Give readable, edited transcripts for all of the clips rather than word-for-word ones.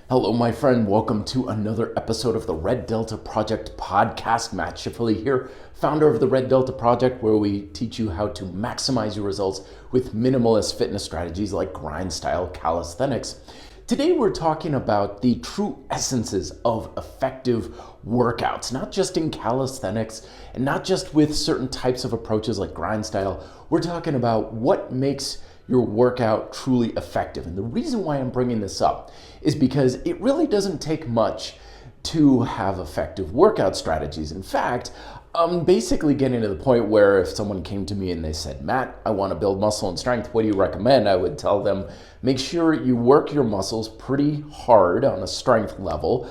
Hello, my friend. Welcome to another episode of the Red Delta Project podcast. Matt Schifferly here, founder of the Red Delta Project, where we teach you how to maximize your results with minimalist fitness strategies like grind style calisthenics. Today, we're talking about the true essences of effective workouts, not just in calisthenics and not just with certain types of approaches like grind style. We're talking about what makes your workout truly effective. And the reason why I'm bringing this up is because it really doesn't take much to have effective workout strategies. In fact, I'm basically getting to the point where if someone came to me and they said, Matt, I want to build muscle and strength, what do you recommend? I would tell them, make sure you work your muscles pretty hard on a strength level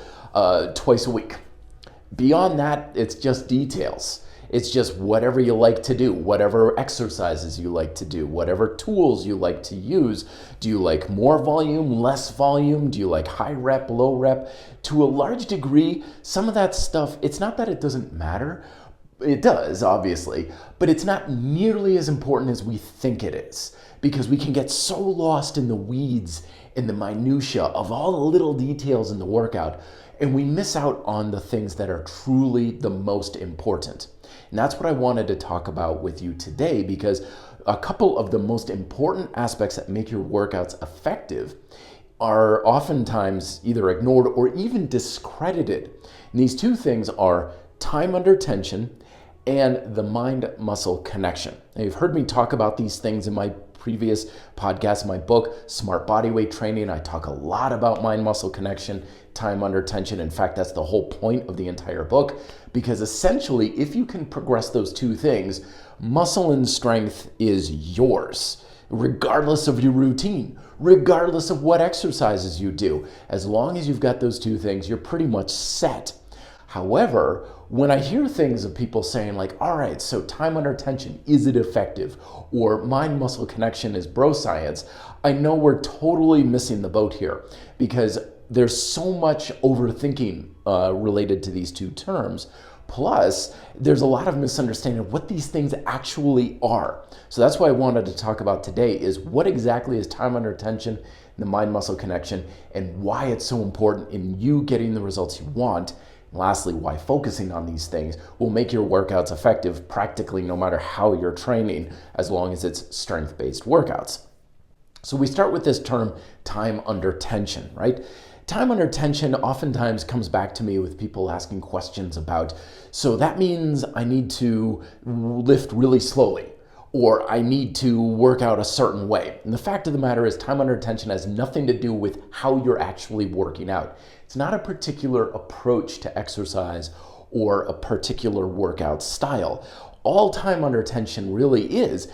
twice a week. Beyond that, it's just details. It's just whatever you like to do, whatever exercises you like to do, whatever tools you like to use. Do you like more volume, less volume? Do you like high rep, low rep? To a large degree, some of that stuff, it's not that it doesn't matter. It does, obviously, but it's not nearly as important as we think it is, because we can get so lost in the weeds, in the minutia of all the little details in the workout, and we miss out on the things that are truly the most important. And that's what I wanted to talk about with you today, because a couple of the most important aspects that make your workouts effective are oftentimes either ignored or even discredited. And these two things are time under tension and the mind-muscle connection. Now, you've heard me talk about these things in my previous podcast, my book, Smart Bodyweight Training. I talk a lot about mind-muscle connection, time under tension. In fact, that's the whole point of the entire book, because essentially, if you can progress those two things, muscle and strength is yours, regardless of your routine, regardless of what exercises you do. As long as you've got those two things, you're pretty much set. However, when I hear things of people saying like, all right, so time under tension, is it effective? Or mind-muscle connection is bro science, I know we're totally missing the boat here, because there's so much overthinking related to these two terms. Plus, there's a lot of misunderstanding of what these things actually are. So that's why I wanted to talk about today is what exactly is time under tension, the mind-muscle connection, and why it's so important in you getting the results you want. Lastly, why focusing on these things will make your workouts effective practically no matter how you're training, as long as it's strength-based workouts. So we start with this term, time under tension, right? Time under tension oftentimes comes back to me with people asking questions about, so that means I need to lift really slowly, or I need to work out a certain way. And the fact of the matter is time under tension has nothing to do with how you're actually working out. It's not a particular approach to exercise or a particular workout style. All time under tension really is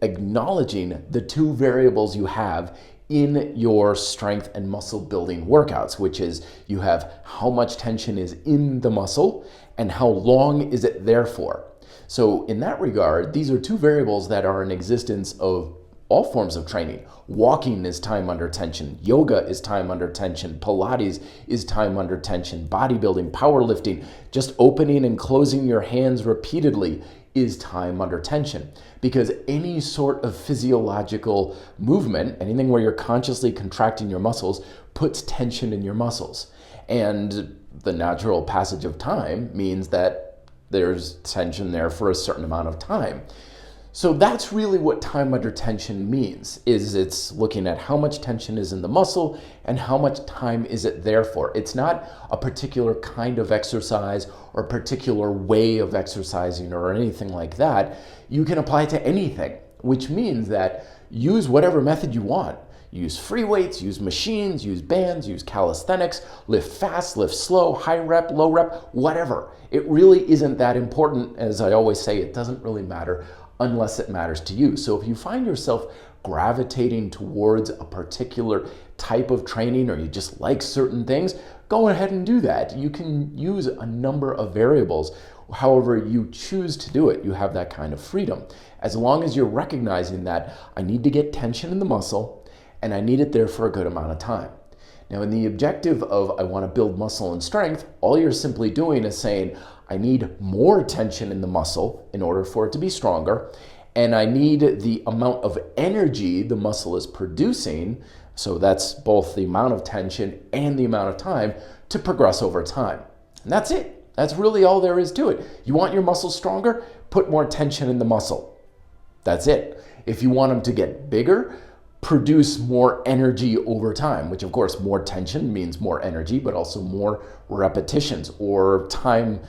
acknowledging the two variables you have in your strength and muscle building workouts, which is you have how much tension is in the muscle and how long is it there for. So in that regard, these are two variables that are in existence of all forms of training. Walking is time under tension. Yoga is time under tension. Pilates is time under tension. Bodybuilding, powerlifting, just opening and closing your hands repeatedly is time under tension. Because any sort of physiological movement, anything where you're consciously contracting your muscles, puts tension in your muscles. And the natural passage of time means that there's tension there for a certain amount of time. So that's really what time under tension means, is it's looking at how much tension is in the muscle and how much time is it there for. It's not a particular kind of exercise or a particular way of exercising or anything like that. You can apply it to anything, which means that use whatever method you want. Use free weights, use machines, use bands, use calisthenics, lift fast, lift slow, high rep, low rep, whatever. It really isn't that important. As I always say, it doesn't really matter unless it matters to you. So if you find yourself gravitating towards a particular type of training, or you just like certain things, go ahead and do that. You can use a number of variables. However you choose to do it, you have that kind of freedom. As long as you're recognizing that I need to get tension in the muscle and I need it there for a good amount of time. Now, in the objective of I want to build muscle and strength, all you're simply doing is saying, I need more tension in the muscle in order for it to be stronger, and I need the amount of energy the muscle is producing So that's both the amount of tension and the amount of time to progress over time. And that's it. That's really all there is to it. You want your muscles stronger? Put more tension in the muscle. That's it. If you want them to get bigger, produce more energy over time, which of course more tension means more energy, but also more repetitions or time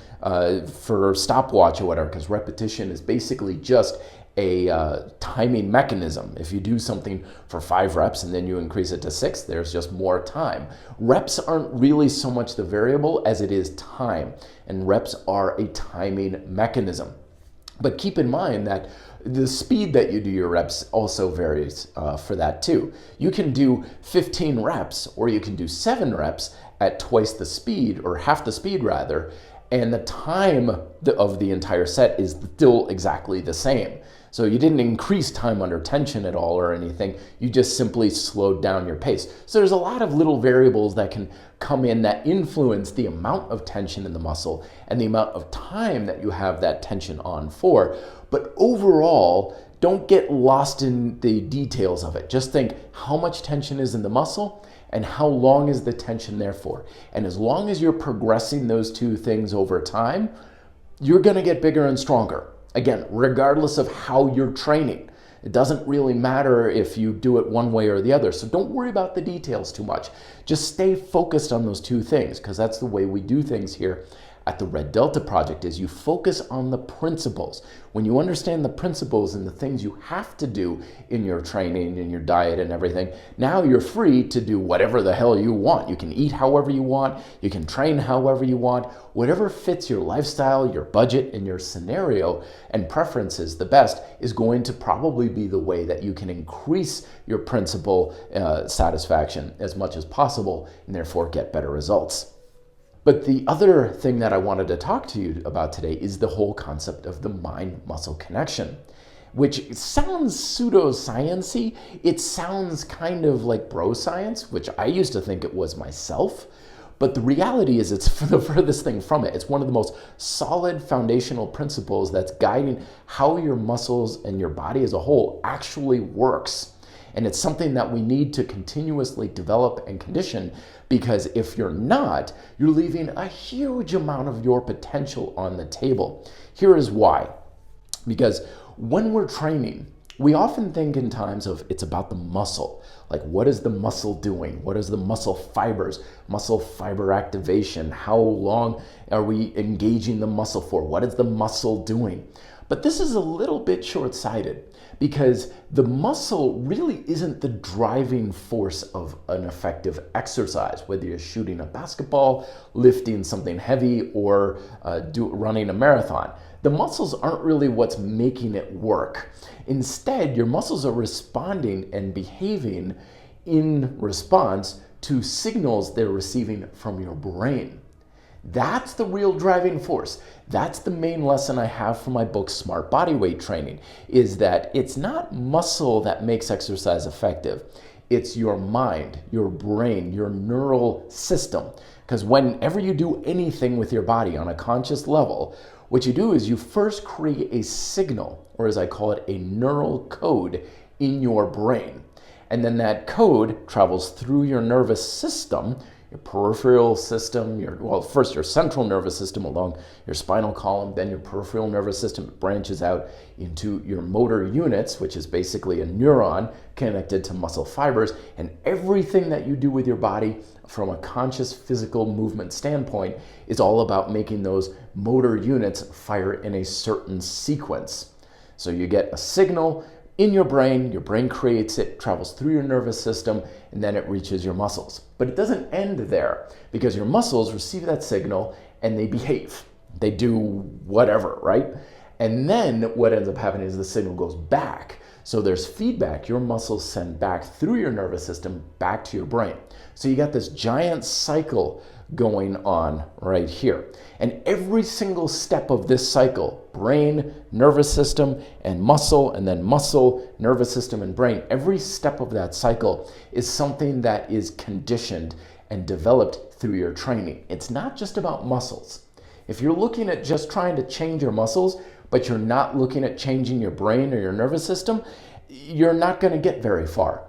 for stopwatch or whatever, because repetition is basically just a timing mechanism. If you do something for 5 reps and then you increase it to 6, there's just more time. Reps aren't really so much the variable as it is time, and reps are a timing mechanism. But keep in mind that the speed that you do your reps also varies for that too. You can do 15 reps or you can do 7 reps at twice the speed, or half the speed rather, and the time of the entire set is still exactly the same. So you didn't increase time under tension at all or anything, you just simply slowed down your pace. So there's a lot of little variables that can come in that influence the amount of tension in the muscle and the amount of time that you have that tension on for. But overall, don't get lost in the details of it. Just think how much tension is in the muscle and how long is the tension there for. And as long as you're progressing those two things over time, you're gonna get bigger and stronger. Again, regardless of how you're training. It doesn't really matter if you do it one way or the other. So don't worry about the details too much. Just stay focused on those two things, because that's the way we do things here at the Red Delta Project, is you focus on the principles. When you understand the principles and the things you have to do in your training and your diet and everything, now you're free to do whatever the hell you want. You can eat however you want, you can train however you want, whatever fits your lifestyle, your budget, and your scenario and preferences the best is going to probably be the way that you can increase your principle satisfaction as much as possible and therefore get better results. But the other thing that I wanted to talk to you about today is the whole concept of the mind-muscle connection, which sounds pseudo-science-y. It sounds kind of like bro science, which I used to think it was myself. But the reality is it's the furthest thing from it. It's one of the most solid foundational principles that's guiding how your muscles and your body as a whole actually works. And it's something that we need to continuously develop and condition, because if you're not, you're leaving a huge amount of your potential on the table. Here is why. Because when we're training, we often think in times of it's about the muscle. Like, what is the muscle doing? What is the muscle fibers, muscle fiber activation? How long are we engaging the muscle for? What is the muscle doing? But this is a little bit short-sighted, because the muscle really isn't the driving force of an effective exercise, whether you're shooting a basketball, lifting something heavy, or running a marathon. The muscles aren't really what's making it work. Instead, your muscles are responding and behaving in response to signals they're receiving from your brain. That's the real driving force. That's the main lesson I have from my book, Smart Bodyweight Training, is that it's not muscle that makes exercise effective. It's your mind, your brain, your neural system. Because whenever you do anything with your body on a conscious level, what you do is you first create a signal, or as I call it, a neural code in your brain. And then that code travels through your nervous system, your peripheral system, first your central nervous system along your spinal column, then your peripheral nervous system branches out into your motor units, which is basically a neuron connected to muscle fibers. And everything that you do with your body from a conscious physical movement standpoint is all about making those motor units fire in a certain sequence. So you get a signal in your brain creates it, travels through your nervous system, and then it reaches your muscles. But it doesn't end there, because your muscles receive that signal and they behave. They do whatever, right? And then what ends up happening is the signal goes back. So there's feedback your muscles send back through your nervous system back to your brain. So you got this giant cycle going on right here. And every single step of this cycle, brain, nervous system, and muscle, and then muscle, nervous system, and brain, every step of that cycle is something that is conditioned and developed through your training. It's not just about muscles. If you're looking at just trying to change your muscles, but you're not looking at changing your brain or your nervous system, you're not going to get very far.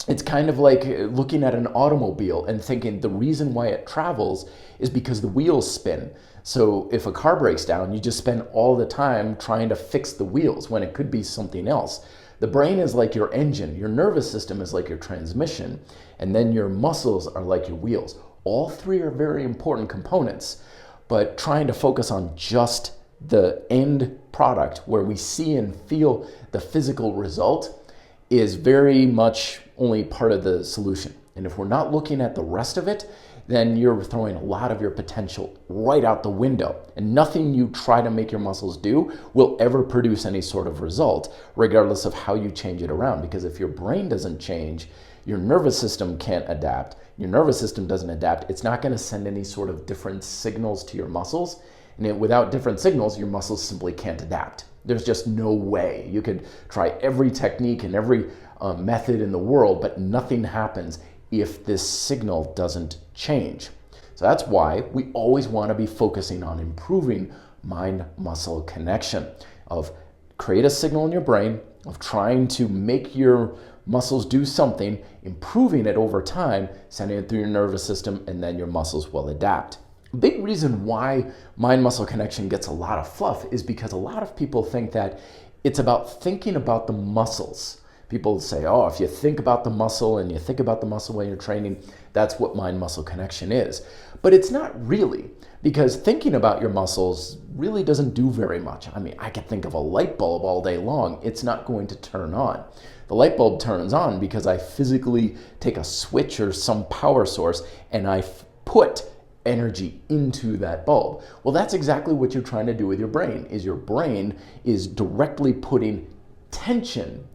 It's kind of like looking at an automobile and thinking the reason why it travels is because the wheels spin. So if a car breaks down, you just spend all the time trying to fix the wheels when it could be something else. The brain is like your engine, your nervous system is like your transmission, and then your muscles are like your wheels. All three are very important components, but trying to focus on just the end product where we see and feel the physical result is very much only part of the solution. And if we're not looking at the rest of it, then you're throwing a lot of your potential right out the window. And nothing you try to make your muscles do will ever produce any sort of result, regardless of how you change it around. Because if your brain doesn't change, your nervous system can't adapt. Your nervous system doesn't adapt. It's not going to send any sort of different signals to your muscles. And without different signals, your muscles simply can't adapt. There's just no way. You could try every technique and every method in the world, but nothing happens if this signal doesn't change. So that's why we always want to be focusing on improving mind-muscle connection, of create a signal in your brain, of trying to make your muscles do something, improving it over time, sending it through your nervous system, and then your muscles will adapt. A big reason why mind-muscle connection gets a lot of fluff is because a lot of people think that it's about thinking about the muscles. People say, oh, if you think about the muscle and you think about the muscle when you're training, that's what mind-muscle connection is. But it's not really, because thinking about your muscles really doesn't do very much. I mean, I could think of a light bulb all day long. It's not going to turn on. The light bulb turns on because I physically take a switch or some power source and I put energy into that bulb. Well, that's exactly what you're trying to do with your brain, is your brain is directly putting tension,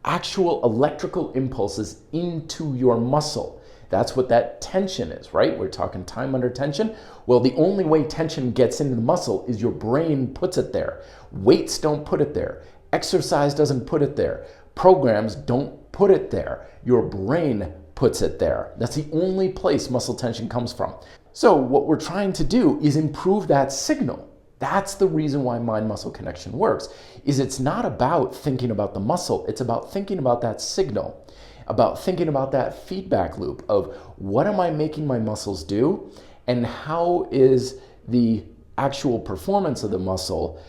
actual electrical impulses into your muscle. That's what that tension is, right? We're talking time under tension. Well, the only way tension gets into the muscle is your brain puts it there. Weights don't put it there. Exercise doesn't put it there. Programs don't put it there. Your brain puts it there. That's the only place muscle tension comes from. So what we're trying to do is improve that signal. That's the reason why mind-muscle connection works, is it's not about thinking about the muscle, it's about thinking about that signal, about thinking about that feedback loop of what am I making my muscles do and how is the actual performance of the muscle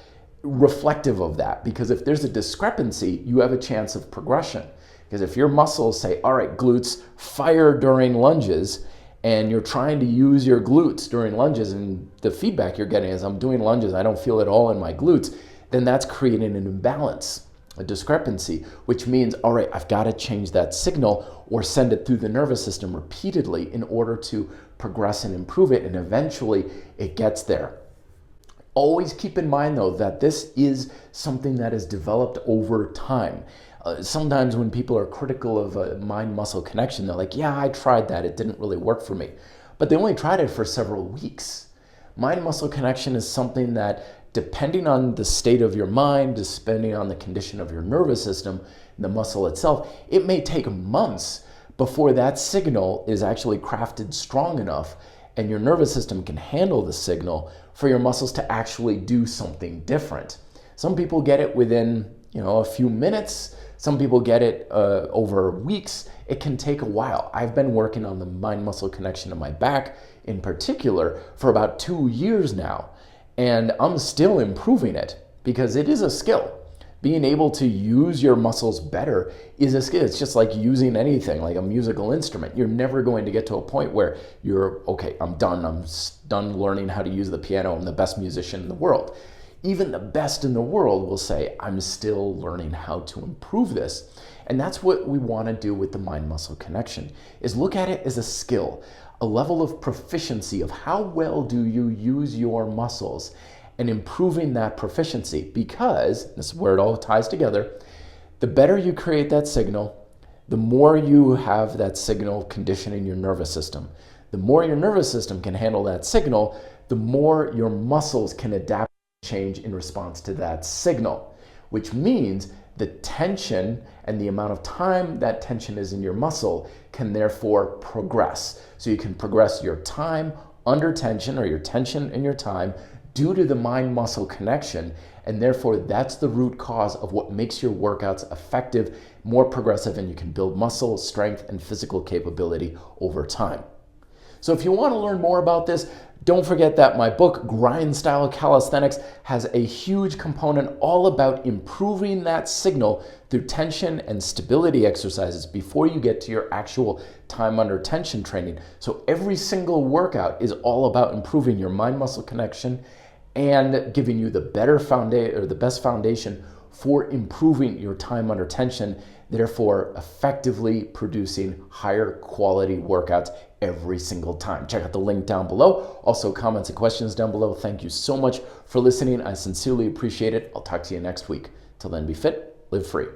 reflective of that. Because if there's a discrepancy, you have a chance of progression. Because if your muscles say, all right, glutes, fire during lunges, and you're trying to use your glutes during lunges and the feedback you're getting is I'm doing lunges, I don't feel it all in my glutes, then that's creating an imbalance, a discrepancy, which means, all right, I've got to change that signal or send it through the nervous system repeatedly in order to progress and improve it, and eventually it gets there. Always keep in mind though that this is something that is developed over time. Sometimes when people are critical of a mind-muscle connection, they're like, yeah, I tried that, it didn't really work for me. But they only tried it for several weeks. Mind-muscle connection is something that, depending on the state of your mind, depending on the condition of your nervous system, the muscle itself, it may take months before that signal is actually crafted strong enough and your nervous system can handle the signal for your muscles to actually do something different. Some people get it within, a few minutes. Some people get it over weeks. It can take a while. I've been working on the mind-muscle connection in my back in particular for about 2 years now, and I'm still improving it because it is a skill. Being able to use your muscles better is a skill. It's just like using anything, like a musical instrument. You're never going to get to a point where you're, okay, I'm done learning how to use the piano. I'm the best musician in the world. Even the best in the world will say, I'm still learning how to improve this. And that's what we want to do with the mind-muscle connection, is look at it as a skill, a level of proficiency of how well do you use your muscles and improving that proficiency, because, this is where it all ties together, the better you create that signal, the more you have that signal conditioning your nervous system. The more your nervous system can handle that signal, the more your muscles can adapt and change in response to that signal, which means the tension and the amount of time that tension is in your muscle can therefore progress. So you can progress your time under tension, or your tension in your time due to the mind-muscle connection, and therefore that's the root cause of what makes your workouts effective, more progressive, and you can build muscle, strength, and physical capability over time. So if you want to learn more about this, don't forget that my book, Grind Style Calisthenics, has a huge component all about improving that signal through tension and stability exercises before you get to your actual time under tension training. So every single workout is all about improving your mind-muscle connection and giving you the better foundation or the best foundation for improving your time under tension, therefore effectively producing higher quality workouts every single time. Check out the link down below. Also, comments and questions down below. Thank you so much for listening. I sincerely appreciate it. I'll talk to you next week. Till then, be fit, live free.